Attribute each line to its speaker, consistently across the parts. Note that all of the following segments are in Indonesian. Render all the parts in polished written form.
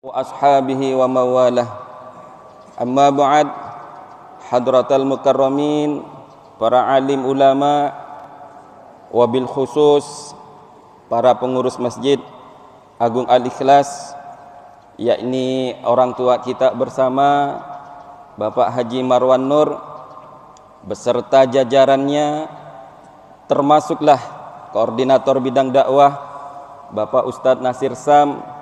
Speaker 1: wa ashabihi wa mawalah. Amma ba'd, hadratal mukarramin, para alim ulama, wabil khusus para pengurus Masjid Agung Al-Ikhlas, yakni orang tua kita bersama Bapak Haji Marwan Nur beserta jajarannya, termasuklah koordinator bidang dakwah Bapak Ustadz Nasir Sam,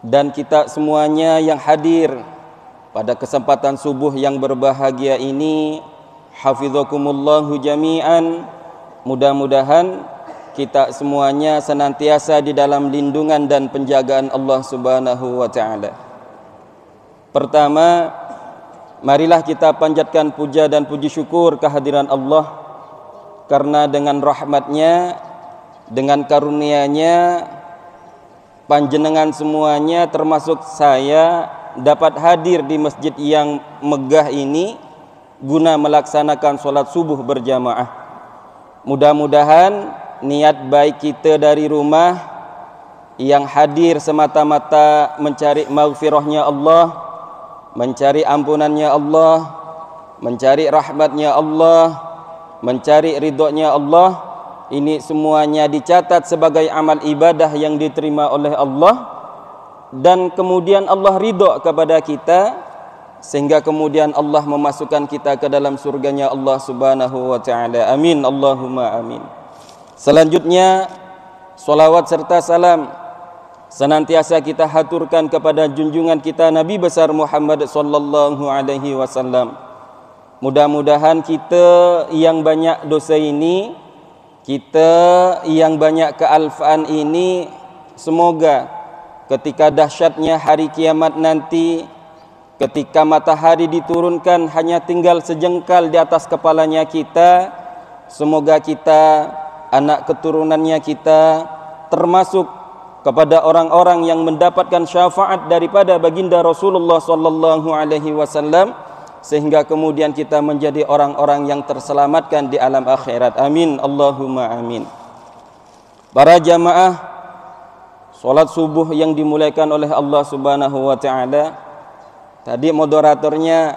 Speaker 1: dan kita semuanya yang hadir pada kesempatan subuh yang berbahagia ini. Hafizakumullahu jami'an. Mudah-mudahan kita semuanya senantiasa di dalam lindungan dan penjagaan Allah Subhanahu wa ta'ala. Pertama, marilah kita panjatkan puja dan puji syukur kehadiran Allah, karena dengan rahmatnya, dengan karunia-Nya, panjenengan semuanya termasuk saya dapat hadir di masjid yang megah ini guna melaksanakan sholat subuh berjamaah. Mudah-mudahan niat baik kita dari rumah yang hadir semata-mata mencari maghfirahnya Allah, mencari ampunannya Allah, mencari rahmatnya Allah, mencari ridhonya Allah, ini semuanya dicatat sebagai amal ibadah yang diterima oleh Allah, dan kemudian Allah ridho kepada kita, sehingga kemudian Allah memasukkan kita ke dalam surganya Allah Subhanahu wa ta'ala. Amin, Allahumma amin. Selanjutnya, salawat serta salam senantiasa kita haturkan kepada junjungan kita Nabi besar Muhammad sallallahu alaihi wasallam. Mudah-mudahan kita yang banyak dosa ini, kita yang banyak kealfaan ini, semoga ketika dahsyatnya hari kiamat nanti, ketika matahari diturunkan hanya tinggal sejengkal di atas kepalanya kita, semoga kita, anak keturunannya kita, termasuk kepada orang-orang yang mendapatkan syafaat daripada baginda Rasulullah sallallahu alaihi wasallam, sehingga kemudian kita menjadi orang-orang yang terselamatkan di alam akhirat. Amin, Allahumma amin. Para jamaah, sholat subuh yang dimuliakan oleh Allah Subhanahu wa ta'ala, tadi moderatornya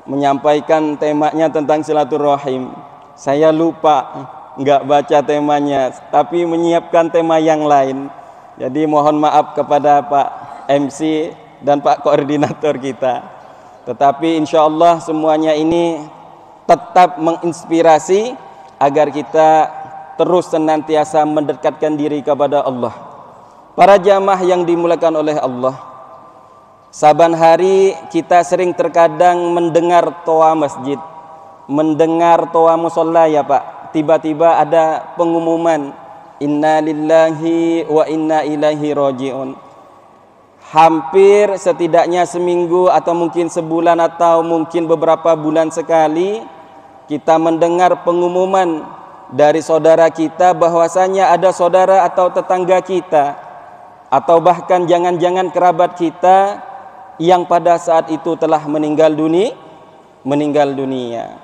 Speaker 1: menyampaikan temanya tentang silaturahim. Saya lupa, enggak baca temanya, tapi menyiapkan tema yang lain. Jadi mohon maaf kepada Pak MC dan Pak Koordinator kita. Tetapi insya Allah semuanya ini tetap menginspirasi agar kita terus senantiasa mendekatkan diri kepada Allah. Para jamaah yang dimuliakan oleh Allah, saban hari kita sering terkadang mendengar toa masjid, mendengar toa musola ya Pak. Tiba-tiba ada pengumuman, inna lillahi wa inna ilaihi raji'un. Hampir setidaknya seminggu atau mungkin sebulan atau mungkin beberapa bulan sekali kita mendengar pengumuman dari saudara kita bahwasanya ada saudara atau tetangga kita atau bahkan jangan-jangan kerabat kita yang pada saat itu telah meninggal dunia.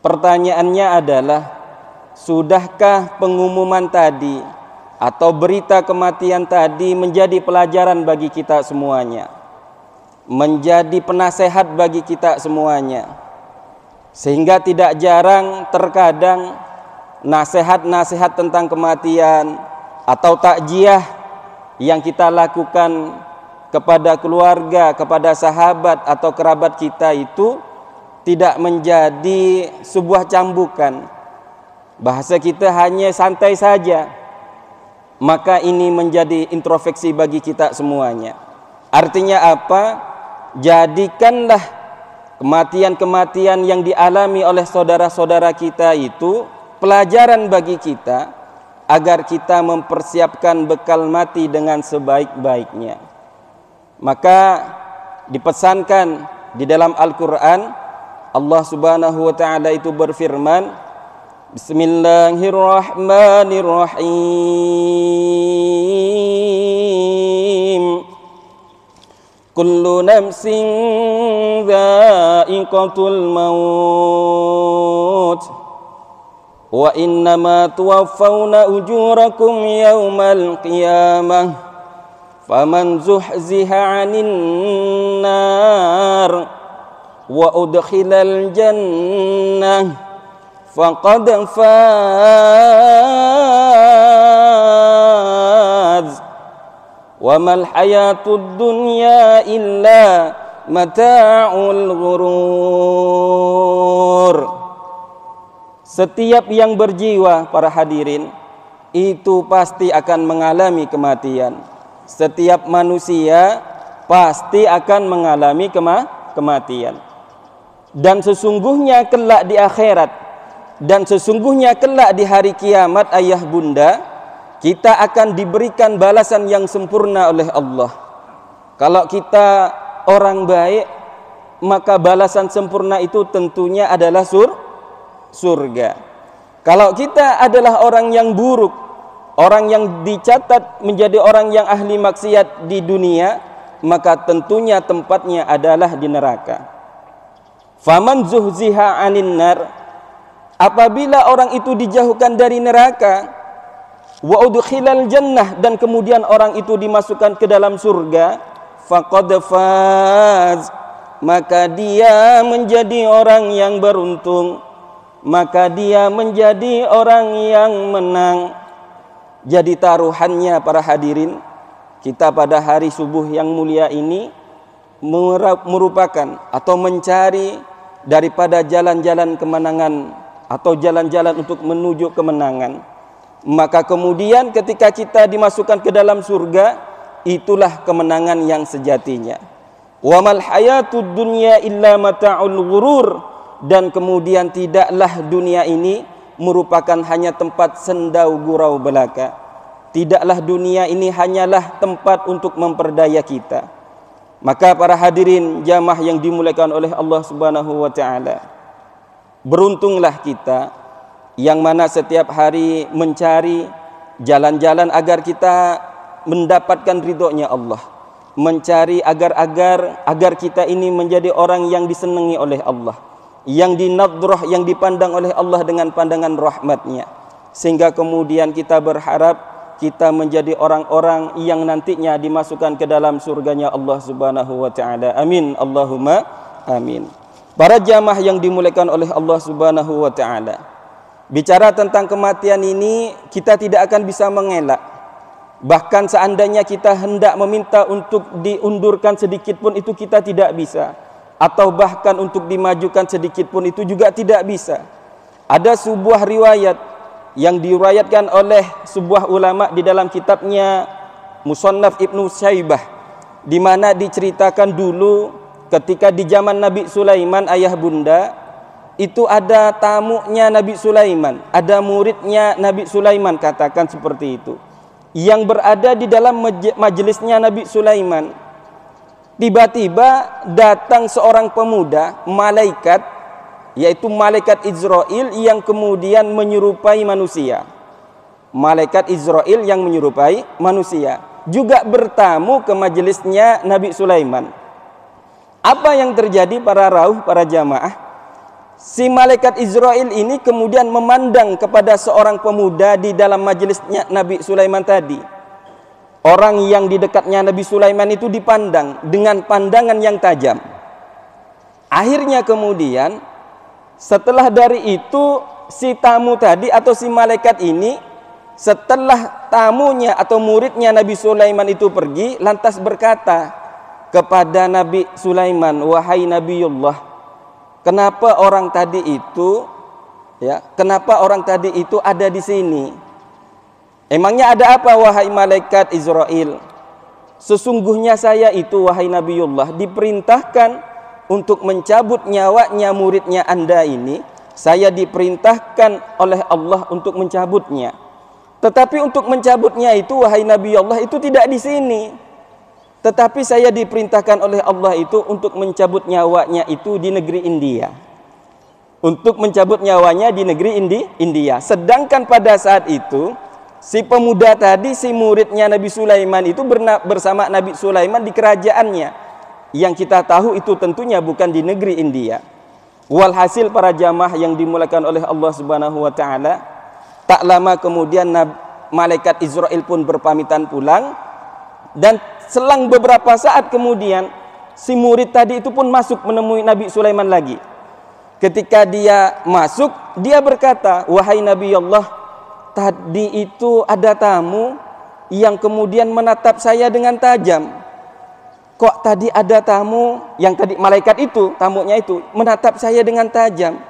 Speaker 1: Pertanyaannya adalah, sudahkah pengumuman tadi atau berita kematian tadi menjadi pelajaran bagi kita semuanya, menjadi penasehat bagi kita semuanya, sehingga tidak jarang terkadang nasihat-nasihat tentang kematian atau takziah yang kita lakukan kepada keluarga, kepada sahabat atau kerabat kita itu tidak menjadi sebuah cambukan. Bahasa kita hanya santai saja. Maka ini menjadi introspeksi bagi kita semuanya. Artinya apa? Jadikanlah kematian-kematian yang dialami oleh saudara-saudara kita itu pelajaran bagi kita, agar kita mempersiapkan bekal mati dengan sebaik-baiknya. Maka dipesankan di dalam Al-Quran, Allah Subhanahu wa ta'ala itu berfirman, Bismillahirrahmanirrahim. Kullu nafsin dha'iqatul maut wa innama tuwaffawna ujurakum yawmal qiyamah faman zuhziha 'anil nar wa udkhilal jannah faqad faz wa mal hayatud dunya illa mata'ul ghurur. Setiap yang berjiwa, para hadirin, itu pasti akan mengalami kematian. Setiap manusia pasti akan mengalami kematian. Dan sesungguhnya kelak di akhirat, dan sesungguhnya kelak di hari kiamat, ayah bunda, kita akan diberikan balasan yang sempurna oleh Allah. Kalau kita orang baik, maka balasan sempurna itu tentunya adalah surga. Kalau kita adalah orang yang buruk, orang yang dicatat menjadi orang yang ahli maksiat di dunia, maka tentunya tempatnya adalah di neraka. Faman zuhziha 'anil nar, apabila orang itu dijauhkan dari neraka, wa udkhilal jannah, dan kemudian orang itu dimasukkan ke dalam surga, faqad faz, maka dia menjadi orang yang beruntung, maka dia menjadi orang yang menang. Jadi taruhannya, para hadirin, kita pada hari subuh yang mulia ini merupakan atau mencari daripada jalan-jalan kemenangan atau jalan-jalan untuk menuju kemenangan. Maka kemudian ketika kita dimasukkan ke dalam surga, itulah kemenangan yang sejatinya. Wa mal hayatud dunya illa mata'ul ghurur, dan kemudian tidaklah dunia ini merupakan hanya tempat sendau gurau belaka. Tidaklah dunia ini hanyalah tempat untuk memperdaya kita. Maka para hadirin jamaah yang dimuliakan oleh Allah Subhanahu wa taala, beruntunglah kita yang mana setiap hari mencari jalan-jalan agar kita mendapatkan ridhonya Allah, mencari agar kita ini menjadi orang yang disenangi oleh Allah, yang dinadrah, yang dipandang oleh Allah dengan pandangan rahmatnya, sehingga kemudian kita berharap kita menjadi orang-orang yang nantinya dimasukkan ke dalam surganya Allah Subhanahu wa taala. Amin, Allahumma amin. Para jamaah yang dimuliakan oleh Allah Subhanahu wa taala, bicara tentang kematian ini kita tidak akan bisa mengelak. Bahkan seandainya kita hendak meminta untuk diundurkan sedikit pun itu kita tidak bisa, atau bahkan untuk dimajukan sedikit pun itu juga tidak bisa. Ada sebuah riwayat yang diriwayatkan oleh sebuah ulama di dalam kitabnya Musannaf Ibnu Syaibah, di mana diceritakan dulu ketika di zaman Nabi Sulaiman, ayah bunda, itu ada tamunya Nabi Sulaiman, ada muridnya Nabi Sulaiman, katakan seperti itu, yang berada di dalam majelisnya Nabi Sulaiman. Tiba-tiba datang seorang pemuda, malaikat, yaitu malaikat Israel, yang kemudian menyerupai manusia. Malaikat Israel yang menyerupai manusia juga bertamu ke majelisnya Nabi Sulaiman. Apa yang terjadi, para rawuh, para jamaah? Si malaikat Israel ini kemudian memandang kepada seorang pemuda di dalam majelisnya Nabi Sulaiman tadi. Orang yang di dekatnya Nabi Sulaiman itu dipandang dengan pandangan yang tajam. Akhirnya kemudian setelah dari itu, si tamu tadi atau si malaikat ini, setelah tamunya atau muridnya Nabi Sulaiman itu pergi, lantas berkata kepada Nabi Sulaiman, wahai Nabiullah, kenapa orang tadi itu ada di sini? Emangnya ada apa, wahai malaikat Israel? Sesungguhnya saya itu, wahai Nabiullah, diperintahkan untuk mencabut nyawanya muridnya Anda ini. Saya diperintahkan oleh Allah untuk mencabutnya. Tetapi untuk mencabutnya itu, wahai Nabi Allah, itu tidak di sini. Tetapi saya diperintahkan oleh Allah itu untuk mencabut nyawanya itu di negeri India. Untuk mencabut nyawanya di negeri India. Sedangkan pada saat itu, si pemuda tadi, si muridnya Nabi Sulaiman itu bersama Nabi Sulaiman di kerajaannya. Yang kita tahu itu tentunya bukan di negeri India. Walhasil, para jamaah yang dimuliakan oleh Allah Subhanahu wa taala, tak lama kemudian malaikat Israel pun berpamitan pulang. Dan selang beberapa saat kemudian si murid tadi itu pun masuk menemui Nabi Sulaiman lagi. Ketika dia masuk, dia berkata, "Wahai Nabi Allah, tadi itu ada tamu yang kemudian menatap saya dengan tajam. Kok tadi ada tamu yang tadi malaikat itu, tamunya itu menatap saya dengan tajam.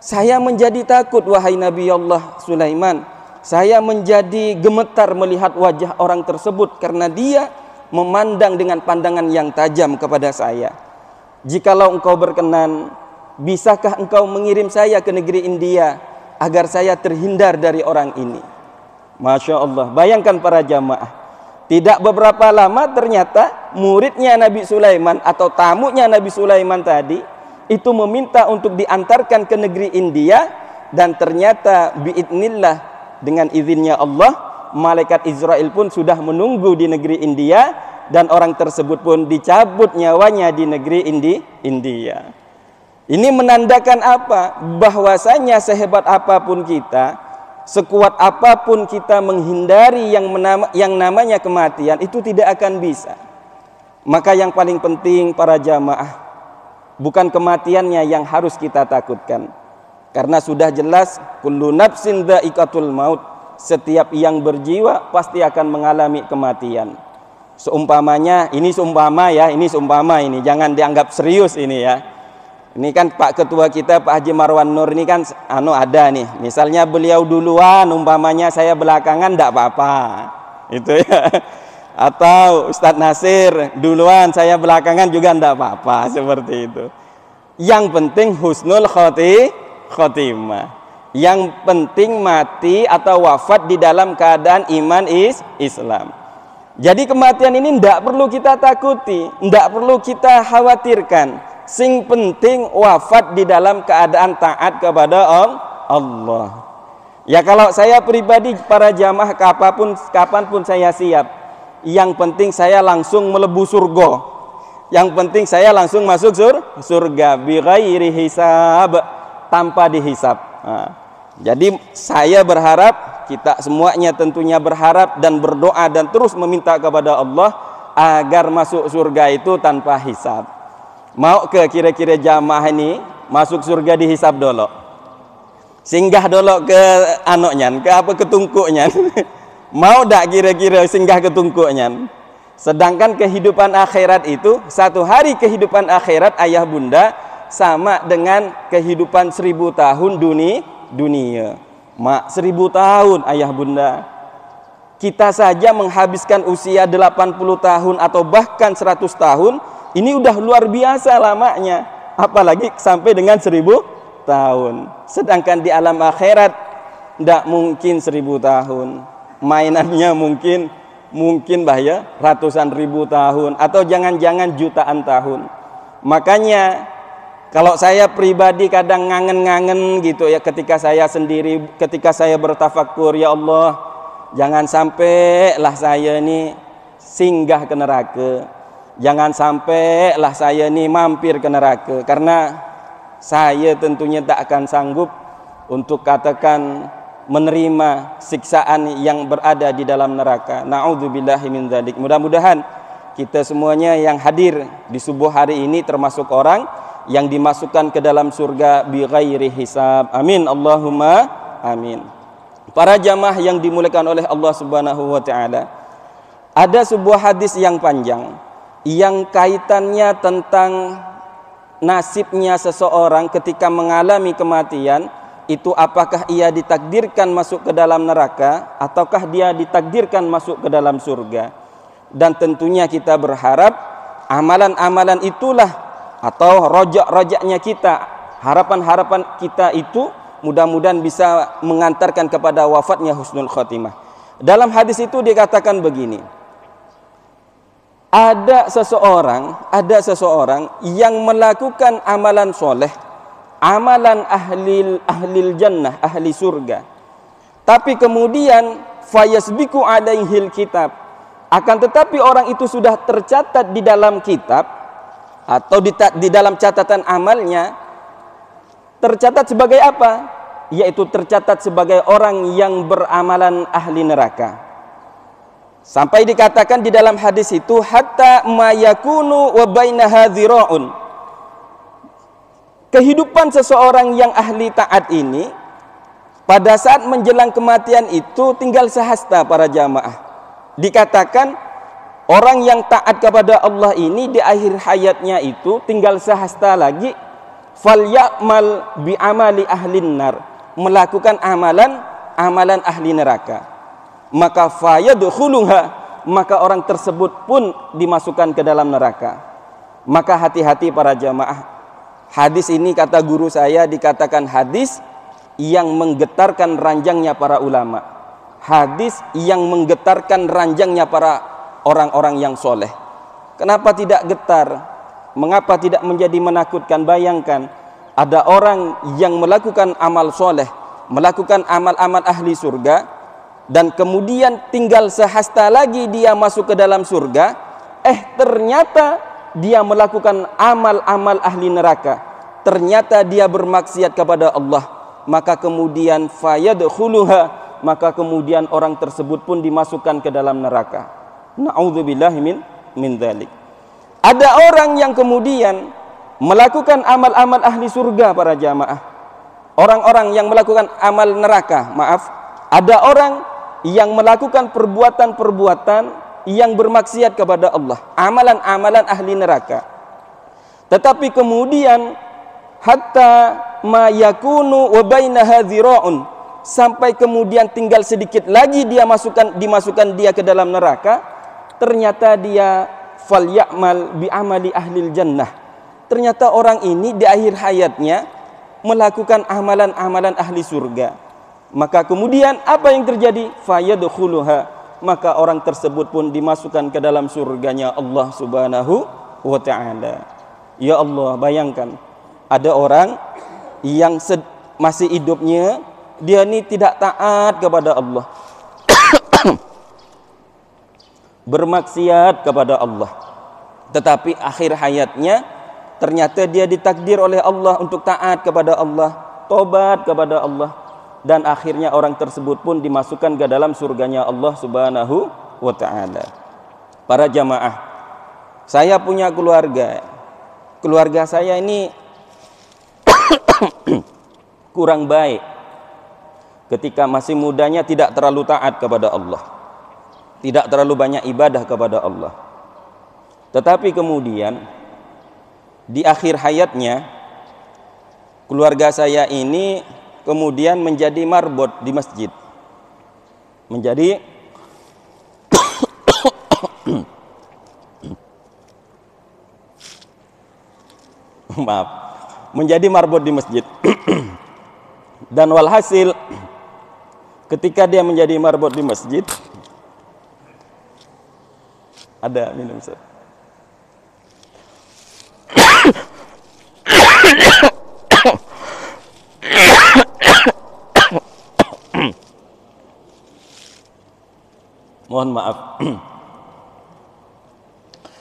Speaker 1: Saya menjadi takut, wahai Nabi Allah Sulaiman. Saya menjadi gemetar melihat wajah orang tersebut karena dia memandang dengan pandangan yang tajam kepada saya. Jikalau engkau berkenan, bisakah engkau mengirim saya ke negeri India agar saya terhindar dari orang ini?" Masya Allah, bayangkan para jamaah. Tidak beberapa lama ternyata muridnya Nabi Sulaiman atau tamunya Nabi Sulaiman tadi itu meminta untuk diantarkan ke negeri India, dan ternyata biidnillah, dengan izinnya Allah, malaikat Israel pun sudah menunggu di negeri India, dan orang tersebut pun dicabut nyawanya di negeri India. Ini menandakan apa? Bahwasanya sehebat apapun kita, sekuat apapun kita menghindari yang namanya kematian, itu tidak akan bisa. Maka yang paling penting para jamaah, bukan kematiannya yang harus kita takutkan. Karena sudah jelas, kullu nafsin dha'iqatul maut, setiap yang berjiwa pasti akan mengalami kematian. Seumpamanya, ini seumpama ya, ini jangan dianggap serius ini ya. Ini kan Pak Ketua kita Pak Haji Marwan Nur ini kan ada nih. Misalnya beliau duluan, umpamanya saya belakangan, tidak apa-apa. Itu ya. Atau Ustadz Nasir duluan, saya belakangan juga tidak apa-apa, seperti itu. Yang penting husnul khotimah. Yang penting mati atau wafat di dalam keadaan iman Islam. Jadi kematian ini tidak perlu kita takuti, tidak perlu kita khawatirkan. Sing penting wafat di dalam keadaan taat kepada Allah. Ya kalau saya pribadi para jamaah, kapanpun saya siap. Yang penting saya langsung melebu surga. Yang penting saya langsung masuk surga bi ghairi hisab, tanpa dihisab. Nah, jadi saya berharap, kita semuanya tentunya berharap dan berdoa dan terus meminta kepada Allah agar masuk surga itu tanpa hisab. Mau ke kira-kira jamaah ini masuk surga dihisab dulu, singgah dulu ke anoknya, ke apa, ke tungkuknya. Mau tak kira-kira singgah ke tungkuknya? Sedangkan kehidupan akhirat itu, satu hari kehidupan akhirat ayah bunda sama dengan kehidupan 1000 tahun dunia. Mak 1000 tahun ayah bunda. Kita saja menghabiskan usia 80 tahun atau bahkan 100 tahun. Ini udah luar biasa lamanya, apalagi sampai dengan 1000 tahun. Sedangkan di alam akhirat tidak mungkin 1000 tahun. Mainannya mungkin bahaya ratusan ribu tahun atau jangan-jangan jutaan tahun. Makanya kalau saya pribadi kadang ngangen-ngangen gitu ya, ketika saya sendiri, ketika saya bertafakur, ya Allah, jangan sampailah saya ini singgah ke neraka. Jangan sampailah saya ini mampir ke neraka, karena saya tentunya tak akan sanggup untuk katakan menerima siksaan yang berada di dalam neraka. Na'udzubillahi min dzalik. Mudah-mudahan kita semuanya yang hadir di subuh hari ini termasuk orang yang dimasukkan ke dalam surga bi ghairi hisab. Amin Allahumma amin. Para jamaah yang dimuliakan oleh Allah Subhanahu wa taala, ada sebuah hadis yang panjang yang kaitannya tentang nasibnya seseorang ketika mengalami kematian itu, apakah ia ditakdirkan masuk ke dalam neraka ataukah dia ditakdirkan masuk ke dalam surga. Dan tentunya kita berharap amalan-amalan itulah atau rojak-rojaknya kita, harapan-harapan kita itu mudah-mudahan bisa mengantarkan kepada wafatnya husnul khotimah. Dalam hadis itu dikatakan begini, ada seseorang yang melakukan amalan soleh, amalan ahlil jannah, ahli surga, tapi kemudian fayasbiku alaihil kitab, akan tetapi orang itu sudah tercatat di dalam kitab atau di dalam catatan amalnya, tercatat sebagai apa? Yaitu tercatat sebagai orang yang beramalan ahli neraka. Sampai dikatakan di dalam hadis itu hatta ma yakunu wa bainaha dhira'un. Kehidupan seseorang yang ahli taat ini pada saat menjelang kematian itu tinggal sehasta para jamaah. Dikatakan orang yang taat kepada Allah ini di akhir hayatnya itu tinggal sehasta lagi, falyamal bi amali ahlin nar, melakukan amalan ahli neraka. Maka fayadkhuluha, maka orang tersebut pun dimasukkan ke dalam neraka. Maka hati-hati para jamaah. Hadis ini kata guru saya dikatakan hadis yang menggetarkan ranjangnya para ulama. Hadis yang menggetarkan ranjangnya para orang-orang yang soleh. Kenapa tidak getar? Mengapa tidak menjadi menakutkan? Bayangkan ada orang yang melakukan amal soleh, melakukan amal-amal ahli surga, dan kemudian tinggal sehasta lagi dia masuk ke dalam surga, ternyata dia melakukan amal-amal ahli neraka, ternyata dia bermaksiat kepada Allah, maka kemudian fayadkhuluha, maka kemudian orang tersebut pun dimasukkan ke dalam neraka. Na'udzubillahi min dzalik. Ada orang yang kemudian melakukan amal-amal ahli surga para jamaah. Orang-orang yang melakukan amal neraka, ada orang yang melakukan perbuatan-perbuatan yang bermaksiat kepada Allah, amalan-amalan ahli neraka. Tetapi kemudian hatta ma yakunu wa bainaha dhira'un, sampai kemudian tinggal sedikit lagi dia dimasukkan dia ke dalam neraka, ternyata dia falyamal bi amali ahlil jannah. Ternyata orang ini di akhir hayatnya melakukan amalan-amalan ahli surga. Maka kemudian apa yang terjadi? Fayadkhuluha, maka orang tersebut pun dimasukkan ke dalam surganya Allah Subhanahu wa ta'ala. Ya Allah, bayangkan ada orang yang masih hidupnya dia ini tidak taat kepada Allah, bermaksiat kepada Allah, tetapi akhir hayatnya ternyata dia ditakdir oleh Allah untuk taat kepada Allah, tobat kepada Allah, dan akhirnya orang tersebut pun dimasukkan ke dalam surganya Allah Subhanahu wa ta'ala. Para jamaah, saya punya keluarga. Keluarga saya ini kurang baik. Ketika masih mudanya tidak terlalu taat kepada Allah, tidak terlalu banyak ibadah kepada Allah. Tetapi kemudian di akhir hayatnya keluarga saya ini kemudian menjadi marbot di masjid, menjadi menjadi marbot di masjid. Dan walhasil ketika dia menjadi marbot di masjid, ada minum Ustaz. Mohon maaf.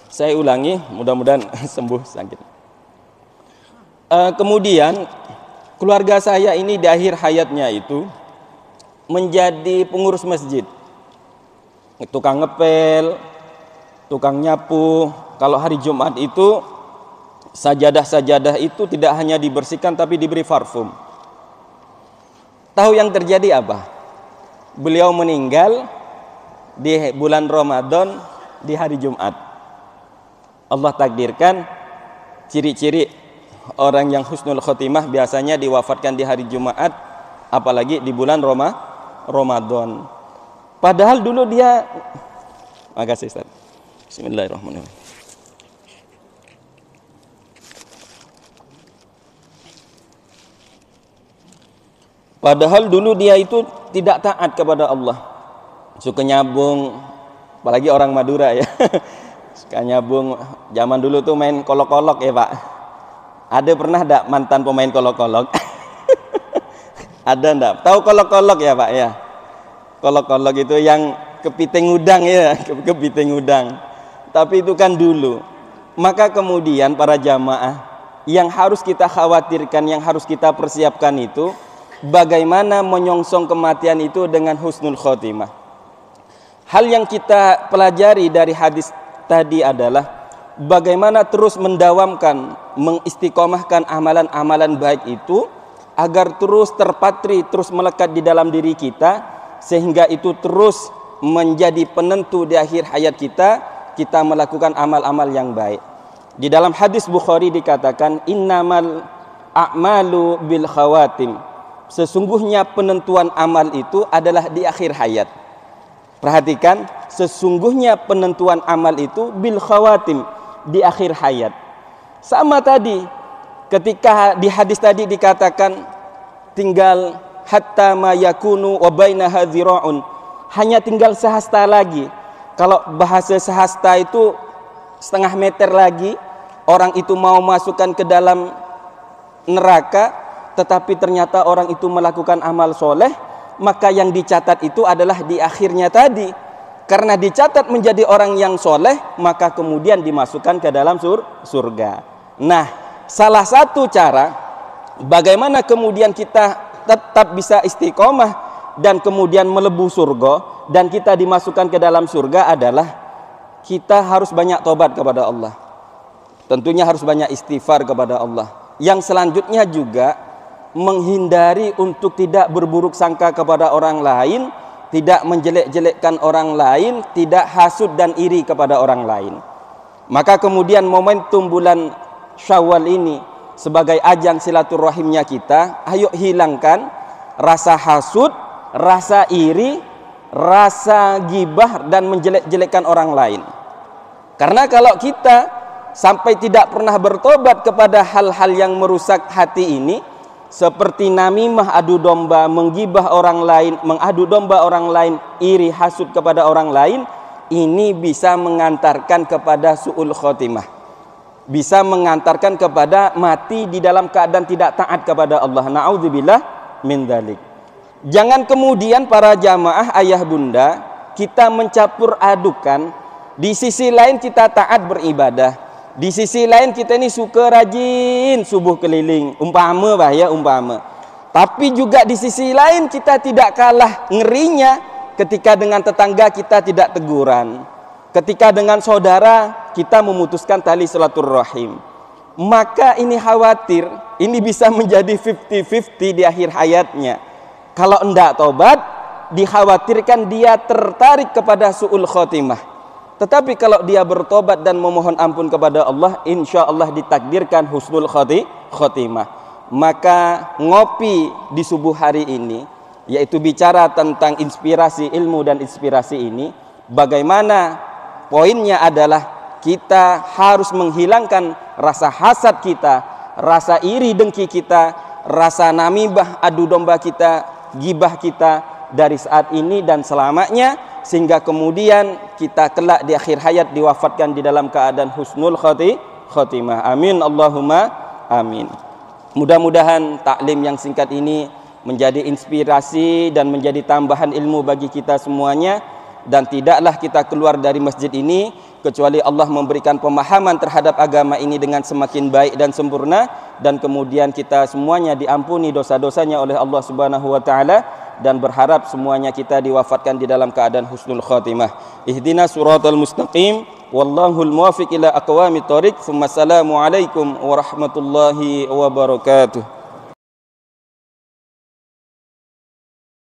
Speaker 1: Saya ulangi, mudah-mudahan sembuh sakit. Kemudian keluarga saya ini di akhir hayatnya itu menjadi pengurus masjid, tukang ngepel, tukang nyapu. Kalau hari Jumat itu sajadah-sajadah itu tidak hanya dibersihkan tapi diberi parfum. Tahu yang terjadi apa? Beliau meninggal di bulan Ramadan di hari Jumat. Allah takdirkan ciri-ciri orang yang husnul khotimah biasanya diwafatkan di hari Jumat, apalagi di bulan Ramadan. Padahal dulu dia, makasih Ustaz. Bismillahirrahmanirrahim. Padahal dulu dia itu tidak taat kepada Allah, suka nyabung, apalagi orang Madura ya. Suka nyabung. Zaman dulu tuh main kolok-kolok ya Pak. Ada pernah enggak mantan pemain kolok-kolok? Ada enggak? Tahu kolok-kolok ya Pak ya? Kolok-kolok itu yang kepiting udang ya, kepiting udang. Tapi itu kan dulu. Maka kemudian para jamaah, yang harus kita khawatirkan, yang harus kita persiapkan itu bagaimana menyongsong kematian itu dengan husnul khotimah. Hal yang kita pelajari dari hadis tadi adalah bagaimana terus mendawamkan, mengistiqomahkan amalan-amalan baik itu agar terus terpatri, terus melekat di dalam diri kita, sehingga itu terus menjadi penentu di akhir hayat kita melakukan amal-amal yang baik. Di dalam hadis Bukhari dikatakan, innamal a'malu bil khawatim. Sesungguhnya penentuan amal itu adalah di akhir hayat. Perhatikan, sesungguhnya penentuan amal itu bil khawatim, di akhir hayat. Sama tadi, ketika di hadis tadi dikatakan tinggal hatta ma yakunu wa bainaha dzira'un, hanya tinggal sehasta lagi. Kalau bahasa sehasta itu setengah meter lagi, orang itu mau masukkan ke dalam neraka, tetapi ternyata orang itu melakukan amal soleh, maka yang dicatat itu adalah di akhirnya tadi. Karena dicatat menjadi orang yang soleh, maka kemudian dimasukkan ke dalam surga. Nah, salah satu cara bagaimana kemudian kita tetap bisa istiqomah dan kemudian melebu surga dan kita dimasukkan ke dalam surga adalah kita harus banyak tobat kepada Allah. Tentunya harus banyak istighfar kepada Allah. Yang selanjutnya juga menghindari untuk tidak berburuk sangka kepada orang lain, tidak menjelek-jelekkan orang lain, tidak hasud dan iri kepada orang lain. Maka kemudian momentum bulan Syawal ini sebagai ajang silaturahimnya kita, ayo hilangkan rasa hasud, rasa iri, rasa gibah dan menjelek-jelekkan orang lain. Karena kalau kita sampai tidak pernah bertobat kepada hal-hal yang merusak hati ini, seperti namimah, adu domba, menggibah orang lain, mengadu domba orang lain, iri hasud kepada orang lain, ini bisa mengantarkan kepada su'ul khotimah, bisa mengantarkan kepada mati di dalam keadaan tidak taat kepada Allah. Na'udzubillah min dzalik. Jangan kemudian para jamaah ayah bunda kita mencampur adukan, di sisi lain kita taat beribadah, di sisi lain kita ini suka rajin subuh keliling, umpama umpama. Tapi juga di sisi lain kita tidak kalah ngerinya ketika dengan tetangga kita tidak teguran, ketika dengan saudara kita memutuskan tali silaturahim. Maka ini khawatir, ini bisa menjadi 50-50 di akhir hayatnya. Kalau enggak tobat, dikhawatirkan dia tertarik kepada su'ul khotimah. Tetapi kalau dia bertobat dan memohon ampun kepada Allah, insya Allah ditakdirkan husnul khotimah. Maka ngopi di subuh hari ini, yaitu bicara tentang inspirasi ilmu dan inspirasi ini, bagaimana poinnya adalah kita harus menghilangkan rasa hasad kita, rasa iri dengki kita, rasa namibah adu domba kita, gibah kita dari saat ini dan selamanya, sehingga kemudian kita kelak di akhir hayat diwafatkan di dalam keadaan husnul khotimah. Amin Allahumma amin. Mudah-mudahan taklim yang singkat ini menjadi inspirasi dan menjadi tambahan ilmu bagi kita semuanya, dan tidaklah kita keluar dari masjid ini kecuali Allah memberikan pemahaman terhadap agama ini dengan semakin baik dan sempurna, dan kemudian kita semuanya diampuni dosa-dosanya oleh Allah Subhanahu wa taala, dan berharap semuanya kita diwafatkan di dalam keadaan husnul khatimah. Ihdinas siratal mustaqim, wallahul muwaffiq ila aqwamit thoriq. Assalamualaikum warahmatullahi wabarakatuh.